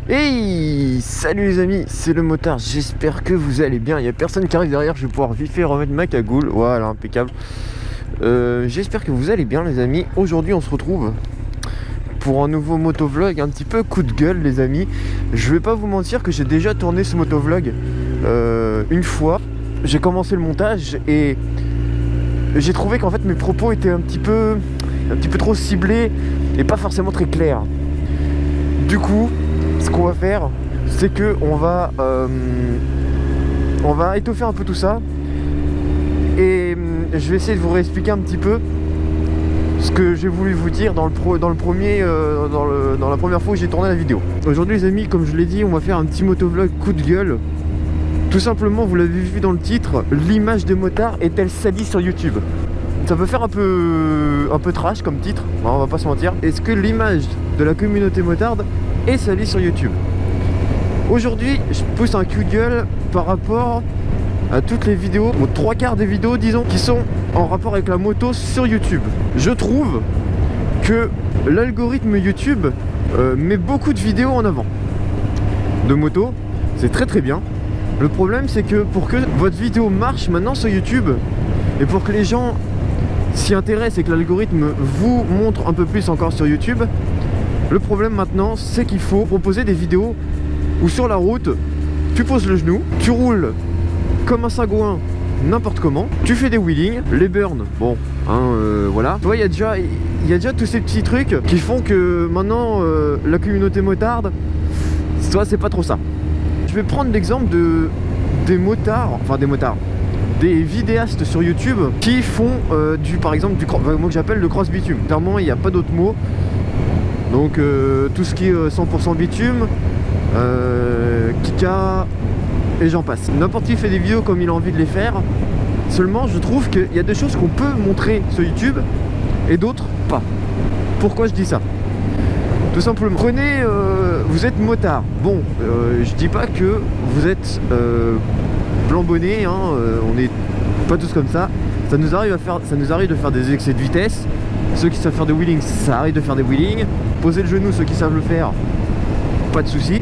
Hey, salut les amis, c'est le motard, j'espère que vous allez bien. Il n'y a personne qui arrive derrière, je vais pouvoir vite fait remettre ma cagoule, voilà, impeccable. J'espère que vous allez bien les amis. Aujourd'hui on se retrouve pour un nouveau motovlog, un petit peu coup de gueule les amis. Je vais pas vous mentir que j'ai déjà tourné ce motovlog une fois. J'ai commencé le montage et j'ai trouvé qu'en fait mes propos étaient un petit peu trop ciblés et pas forcément très clairs. Du coup, ce qu'on va faire, c'est que on va étoffer un peu tout ça et je vais essayer de vous réexpliquer un petit peu ce que j'ai voulu vous dire dans la première fois où j'ai tourné la vidéo. Aujourd'hui les amis, comme je l'ai dit, on va faire un petit motovlog coup de gueule. Tout simplement, vous l'avez vu dans le titre, l'image des motards est-elle salie sur YouTube? Ça peut faire un peu trash comme titre, on va pas se mentir. Est-ce que l'image de la communauté motarde est salie sur YouTube? Aujourd'hui, je pousse un coup de gueule par rapport à toutes les vidéos, aux trois quarts des vidéos, disons, qui sont en rapport avec la moto sur YouTube. Je trouve que l'algorithme YouTube met beaucoup de vidéos en avant de moto, c'est très bien. Le problème, c'est que pour que votre vidéo marche maintenant sur YouTube et pour que les gens s'y intéressent et que l'algorithme vous montre un peu plus encore sur YouTube, le problème maintenant, c'est qu'il faut proposer des vidéos où sur la route, tu poses le genou, tu roules comme un sagouin n'importe comment, tu fais des wheelings, les burns, bon, voilà. Tu vois, il y a déjà tous ces petits trucs qui font que maintenant, la communauté motarde, toi, c'est pas trop ça. Je vais prendre l'exemple des vidéastes sur YouTube qui font par exemple moi que j'appelle le cross bitume. Clairement, il n'y a pas d'autre mot. Donc tout ce qui est 100% bitume, Kika et j'en passe. N'importe qui fait des vidéos comme il a envie de les faire. Seulement, je trouve qu'il y a des choses qu'on peut montrer sur YouTube et d'autres pas. Pourquoi je dis ça? Tout simplement, prenez, vous êtes motard. Bon, je dis pas que vous êtes blanc bonnet, hein, on n'est pas tous comme ça. Ça nous arrive de faire des excès de vitesse. Ceux qui savent faire des wheelings, ça arrive de faire des wheelings. Poser le genou, ceux qui savent le faire, pas de souci.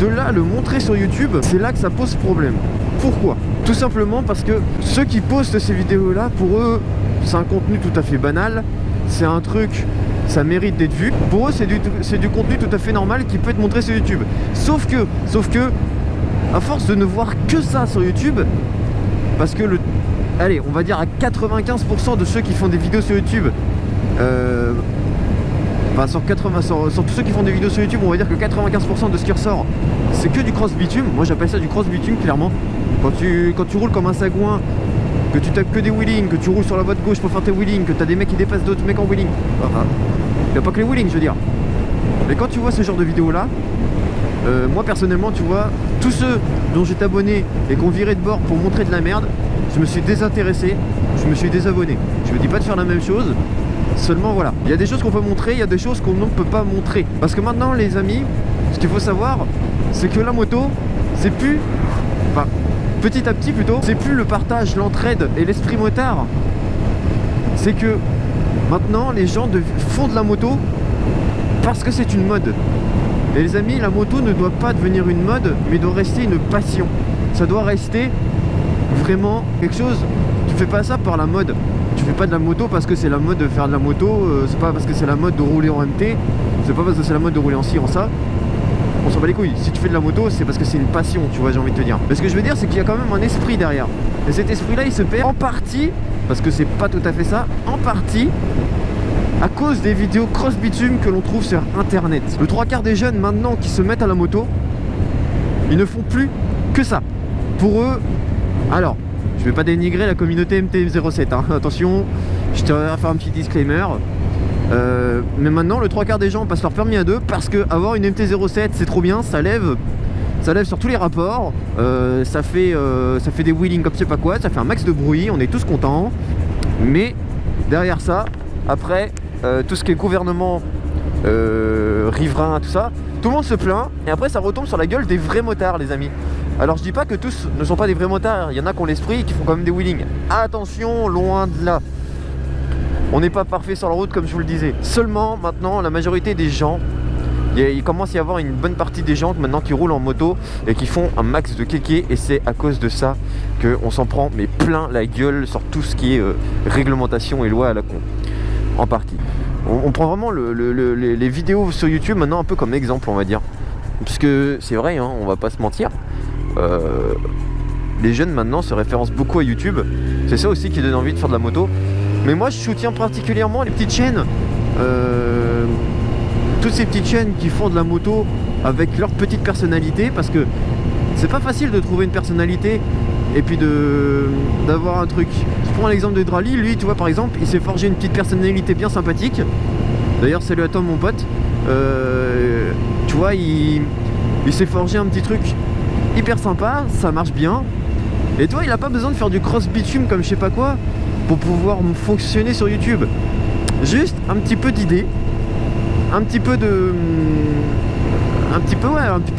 De là, le montrer sur YouTube, c'est là que ça pose problème. Pourquoi? Tout simplement parce que ceux qui postent ces vidéos-là, pour eux, c'est un contenu tout à fait banal. C'est un truc, ça mérite d'être vu. Pour eux, c'est du contenu tout à fait normal qui peut être montré sur YouTube. Sauf que, à force de ne voir que ça sur YouTube, parce que allez, on va dire à 95% de ceux qui font des vidéos sur YouTube, sur tous ceux qui font des vidéos sur YouTube, on va dire que 95% de ce qui ressort, c'est que du cross bitume. Moi, j'appelle ça du cross bitume, clairement. Quand tu roules comme un sagouin, que tu tapes que des wheelings, que tu roules sur la voie de gauche pour faire tes wheelings, que tu as des mecs qui dépassent d'autres mecs en wheeling. Enfin, il n'y a pas que les wheelings, je veux dire. Mais quand tu vois ce genre de vidéos là, moi personnellement, tu vois, tous ceux dont j'étais abonné et qu'on virait de bord pour montrer de la merde, je me suis désintéressé, je me suis désabonné. Je me dis pas de faire la même chose, seulement voilà. Il y a des choses qu'on peut montrer, il y a des choses qu'on ne peut pas montrer. Parce que maintenant les amis, ce qu'il faut savoir, c'est que la moto, c'est plus... Enfin, petit à petit plutôt, c'est plus le partage, l'entraide et l'esprit motard. C'est que maintenant les gens font de la moto parce que c'est une mode. Et les amis, la moto ne doit pas devenir une mode, mais doit rester une passion. Ça doit rester vraiment quelque chose. Tu fais pas ça par la mode. Tu fais pas de la moto parce que c'est la mode de faire de la moto. C'est pas parce que c'est la mode de rouler en MT. C'est pas parce que c'est la mode de rouler en ci, en ça. On s'en bat les couilles. Si tu fais de la moto, c'est parce que c'est une passion, tu vois, j'ai envie de te dire. Mais ce que je veux dire, c'est qu'il y a quand même un esprit derrière. Et cet esprit-là, il se perd en partie, parce que c'est pas tout à fait ça, en partie à cause des vidéos cross bitume que l'on trouve sur internet. Le trois quarts des jeunes maintenant qui se mettent à la moto, ils ne font plus que ça. Pour eux, alors, je vais pas dénigrer la communauté MT-07, hein. Attention, je tiens à faire un petit disclaimer. Mais maintenant, le trois quarts des gens passent leur permis à deux parce que avoir une MT-07, c'est trop bien, ça lève sur tous les rapports, ça fait des wheelings comme je sais pas quoi, ça fait un max de bruit, on est tous contents. Mais derrière ça, après, tout ce qui est gouvernement, riverain, tout ça, tout le monde se plaint et après ça retombe sur la gueule des vrais motards les amis. Alors je dis pas que tous ne sont pas des vrais motards, il y en a qui ont l'esprit et qui font quand même des wheelings. Attention, loin de là. On n'est pas parfait sur la route comme je vous le disais. Seulement maintenant la majorité des gens, Il commence à y avoir une bonne partie des gens maintenant qui roulent en moto et qui font un max de kéké, et c'est à cause de ça qu'on s'en prend mais plein la gueule sur tout ce qui est réglementation et loi à la con en partie. On prend vraiment les vidéos sur YouTube maintenant un peu comme exemple, on va dire, parce que c'est vrai, hein, on va pas se mentir, les jeunes maintenant se référencent beaucoup à YouTube, c'est ça aussi qui donne envie de faire de la moto. Mais moi je soutiens particulièrement les petites chaînes, toutes ces petites chaînes qui font de la moto avec leur petite personnalité, parce que c'est pas facile de trouver une personnalité et puis d'avoir un truc. Je prends l'exemple de Drali, lui tu vois par exemple, il s'est forgé une petite personnalité bien sympathique. D'ailleurs salut à toi mon pote, tu vois il s'est forgé un petit truc hyper sympa, ça marche bien. Et toi il a pas besoin de faire du cross bitume comme je sais pas quoi pour pouvoir fonctionner sur YouTube. Juste un petit peu d'idées, un petit peu de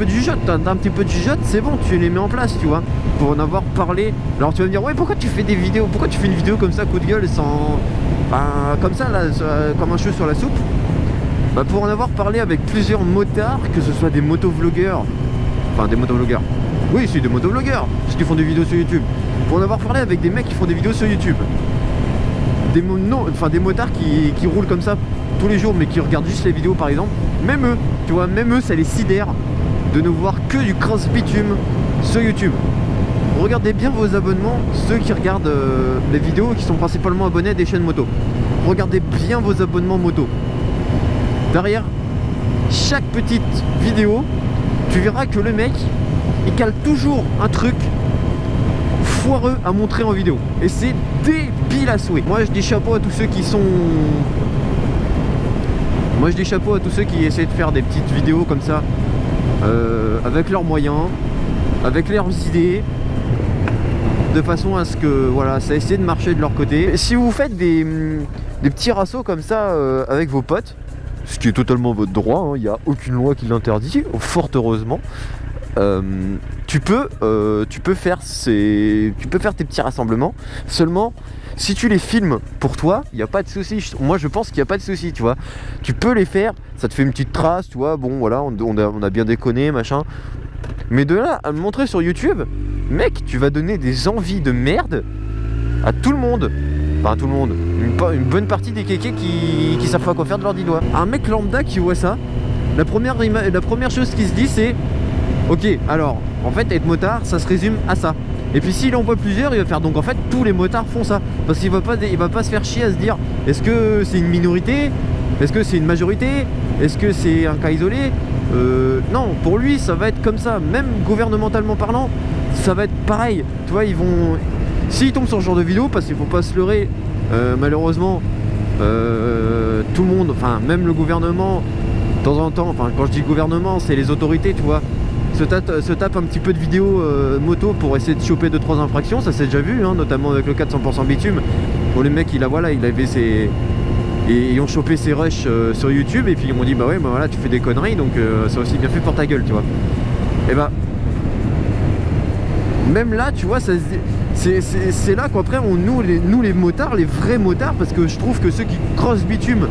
jugeote, t'as un petit peu de jugeote, c'est bon, tu les mets en place, tu vois, pour en avoir parlé. Alors tu vas me dire ouais, pourquoi tu fais des vidéos, pourquoi tu fais une vidéo comme ça, coup de gueule, sans comme ça là, comme un cheveu sur la soupe? Bah pour en avoir parlé avec plusieurs motards, que ce soit des motovlogueurs, enfin des motovlogueurs, oui c'est des motovlogueurs, ceux qui font des vidéos sur YouTube, pour en avoir parlé avec des mecs qui font des vidéos sur YouTube, des motards qui roulent comme ça tous les jours mais qui regardent juste les vidéos par exemple, même eux, tu vois, même eux ça les sidère de ne voir que du cross bitume sur YouTube. Regardez bien vos abonnements, ceux qui regardent les vidéos et qui sont principalement abonnés à des chaînes moto. Regardez bien vos abonnements moto. Derrière chaque petite vidéo, tu verras que le mec il cale toujours un truc foireux à montrer en vidéo, et c'est débile à souhait. Moi je dis chapeau à tous ceux qui sont... Moi je dis chapeau à tous ceux qui essaient de faire des petites vidéos comme ça, avec leurs moyens, avec leurs idées, de façon à ce que voilà, ça essaie de marcher de leur côté. Et si vous faites des petits rassos comme ça avec vos potes, ce qui est totalement votre droit, il n'y a aucune loi qui l'interdit, fort heureusement, tu peux faire tes petits rassemblements. Seulement si tu les filmes pour toi, il n'y a pas de souci. Moi je pense qu'il n'y a pas de souci, tu vois. Tu peux les faire, ça te fait une petite trace, tu vois. Bon voilà, on a bien déconné, machin. Mais de là à me montrer sur YouTube, mec, tu vas donner des envies de merde à tout le monde. Enfin à tout le monde, une bonne partie des kékés qui savent pas quoi faire de leurs 10 doigts. Un mec lambda qui voit ça, la première chose qui se dit c'est: ok, alors en fait être motard ça se résume à ça. Et puis s'il en voit plusieurs, il va faire donc en fait tous les motards font ça. Parce qu'il va pas se faire chier à se dire est-ce que c'est une minorité, est-ce que c'est une majorité, est-ce que c'est un cas isolé. Non, pour lui ça va être comme ça, même gouvernementalement parlant, ça va être pareil. Tu vois, ils vont... S'ils tombent sur ce genre de vidéo, parce qu'il faut pas se leurrer, malheureusement, tout le monde, enfin même le gouvernement, de temps en temps, enfin quand je dis gouvernement, c'est les autorités, tu vois, se tape un petit peu de vidéos moto pour essayer de choper 2-3 infractions, ça s'est déjà vu, hein, notamment avec le 400% bitume, où les mecs, il avait ses... Et ils ont chopé ses rushs sur YouTube, et puis ils m'ont dit bah ouais, bah voilà, tu fais des conneries, donc c'est aussi bien fait pour ta gueule, tu vois. Et bah... Même là, tu vois, c'est là qu'après, nous les motards, les vrais motards, parce que je trouve que ceux qui crossent bitume,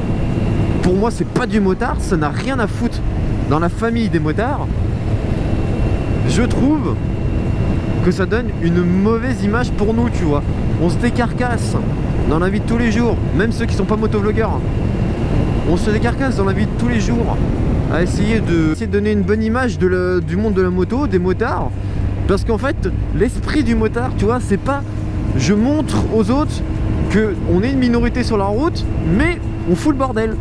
pour moi, c'est pas du motard, ça n'a rien à foutre dans la famille des motards. Je trouve que ça donne une mauvaise image pour nous, tu vois. On se décarcasse dans la vie de tous les jours, même ceux qui sont pas motovlogueurs. On se décarcasse dans la vie de tous les jours à essayer de donner une bonne image du monde de la moto, des motards. Parce qu'en fait, l'esprit du motard, tu vois, c'est pas je montre aux autres qu'on est une minorité sur la route, mais on fout le bordel.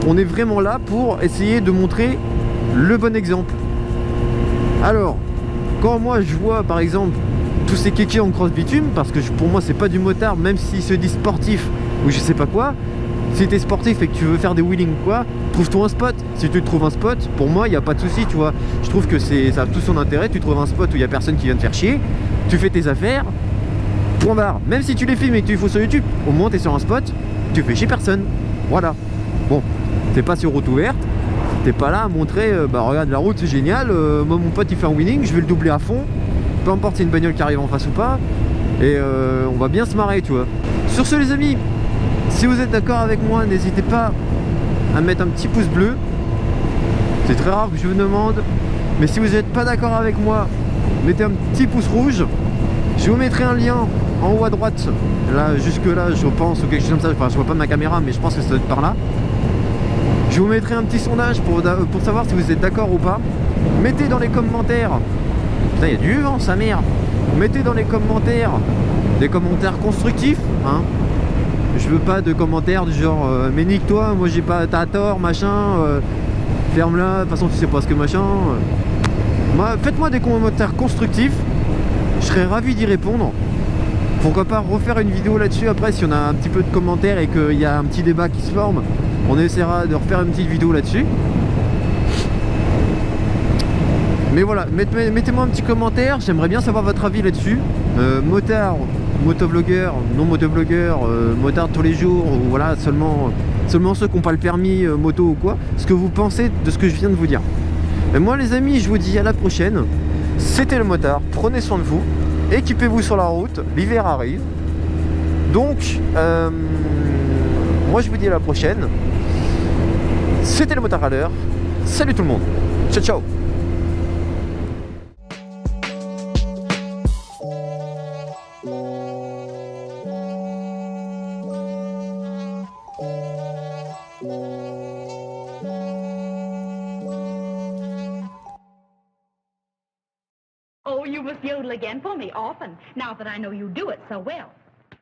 On est vraiment là pour essayer de montrer le bon exemple. Alors, quand moi je vois par exemple tous ces kékés en cross bitume, parce que pour moi c'est pas du motard, même s'ils se disent sportifs ou je sais pas quoi. Si t'es sportif et que tu veux faire des wheelings quoi, trouve-toi un spot. Si tu te trouves un spot, pour moi il n'y a pas de souci, tu vois. Je trouve que ça a tout son intérêt. Tu trouves un spot où il n'y a personne qui vient te faire chier, tu fais tes affaires, point barre. Même si tu les filmes et que tu les fous sur YouTube, au moins t'es sur un spot, tu fais chier personne. Voilà. Bon, t'es pas sur route ouverte, t'es pas là à montrer bah regarde la route c'est génial, moi mon pote il fait un wheeling, je vais le doubler à fond, peu importe si c'est une bagnole qui arrive en face ou pas, et on va bien se marrer, tu vois. Sur ce les amis, si vous êtes d'accord avec moi, n'hésitez pas à mettre un petit pouce bleu. C'est très rare que je vous demande, mais si vous n'êtes pas d'accord avec moi, mettez un petit pouce rouge. Je vous mettrai un lien en haut à droite, là jusque là je pense, ou quelque chose comme ça. Enfin, je vois pas de ma caméra, mais je pense que ça doit être par là. Je vous mettrai un petit sondage pour savoir si vous êtes d'accord ou pas. Mettez dans les commentaires. Putain, il y a du vent, sa mère. Mettez dans les commentaires des commentaires constructifs, hein. Je veux pas de commentaires du genre mais nique-toi, moi j'ai pas, t'as tort, machin, ferme-la, de toute façon tu sais pas ce que machin. Faites-moi des commentaires constructifs, je serais ravi d'y répondre. Pourquoi pas refaire une vidéo là-dessus après si on a un petit peu de commentaires et qu'il y a un petit débat qui se forme. On essaiera de refaire une petite vidéo là-dessus. Mais voilà, mettez-moi un petit commentaire, j'aimerais bien savoir votre avis là-dessus. Motard, motovlogueur, non motovlogueur, motard tous les jours, ou voilà, seulement ceux qui n'ont pas le permis moto ou quoi, ce que vous pensez de ce que je viens de vous dire. Et moi les amis, je vous dis à la prochaine. C'était le motard, prenez soin de vous, équipez-vous sur la route, l'hiver arrive. Donc, moi je vous dis à la prochaine. C'était le motard à l'heure. Salut tout le monde. Ciao ciao. Oh, you must yodel again for me often, now that I know you do it so well.